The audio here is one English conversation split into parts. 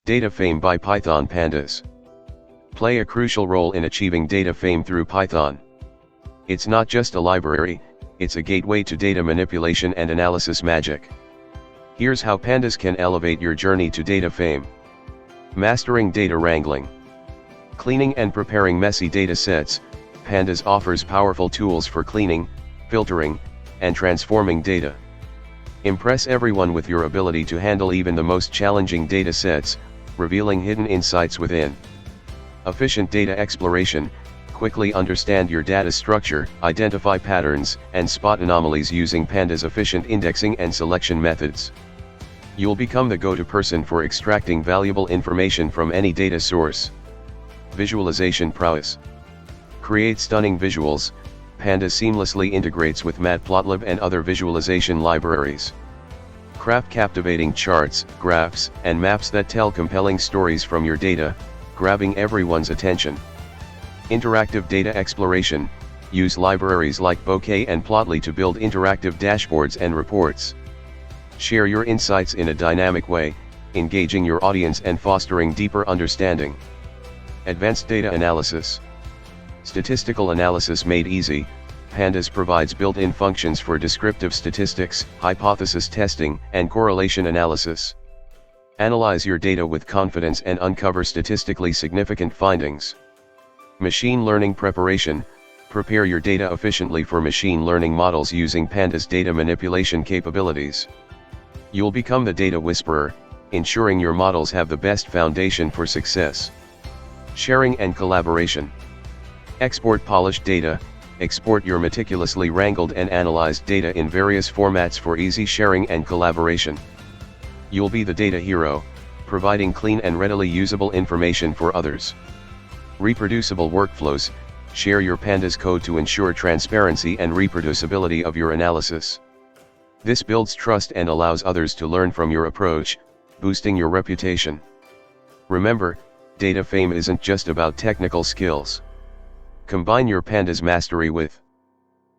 Data fame by Python Pandas. Play a crucial role in achieving data fame through Python. It's not just a library, it's a gateway to data manipulation and analysis magic. Here's how Pandas can elevate your journey to data fame. Mastering data wrangling. Cleaning and preparing messy data sets, Pandas offers powerful tools for cleaning, filtering, and transforming data. Impress everyone with your ability to handle even the most challenging data sets, revealing hidden insights within. Efficient data exploration. Quickly understand your data structure, identify patterns, and spot anomalies using Pandas' efficient indexing and selection methods. You'll become the go-to person for extracting valuable information from any data source. Visualization prowess. Create stunning visuals. Pandas seamlessly integrates with Matplotlib and other visualization libraries. Craft captivating charts, graphs, and maps that tell compelling stories from your data, grabbing everyone's attention. Interactive data exploration. Use libraries like Bokeh and Plotly to build interactive dashboards and reports. Share your insights in a dynamic way, engaging your audience and fostering deeper understanding. Advanced data analysis. Statistical analysis made easy. Pandas provides built-in functions for descriptive statistics, hypothesis testing, and correlation analysis. Analyze your data with confidence and uncover statistically significant findings. Machine learning preparation. Prepare your data efficiently for machine learning models using Pandas' data manipulation capabilities. You'll become the data whisperer, ensuring your models have the best foundation for success. Sharing and collaboration. Export polished data. Export your meticulously wrangled and analyzed data in various formats for easy sharing and collaboration. You'll be the data hero, providing clean and readily usable information for others. Reproducible workflows. Share your Pandas code to ensure transparency and reproducibility of your analysis. This builds trust and allows others to learn from your approach, boosting your reputation. Remember, data fame isn't just about technical skills. Combine your Pandas mastery with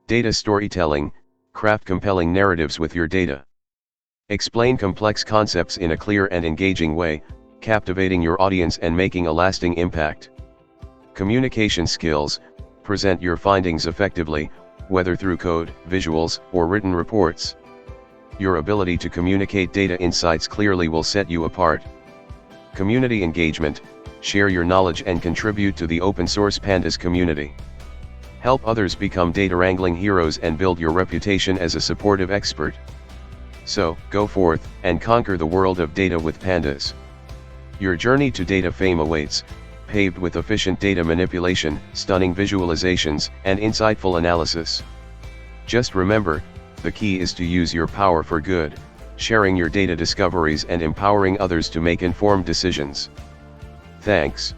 data storytelling. Craft compelling narratives with your data. Explain complex concepts in a clear and engaging way, captivating your audience and making a lasting impact. Communication skills. Present your findings effectively, whether through code, visuals, or written reports. Your ability to communicate data insights clearly will set you apart. Community engagement. Share your knowledge and contribute to the open source Pandas community. Help others become data wrangling heroes and build your reputation as a supportive expert. So, go forth and conquer the world of data with Pandas. Your journey to data fame awaits, paved with efficient data manipulation, stunning visualizations, and insightful analysis. Just remember, the key is to use your power for good, sharing your data discoveries and empowering others to make informed decisions. Thanks.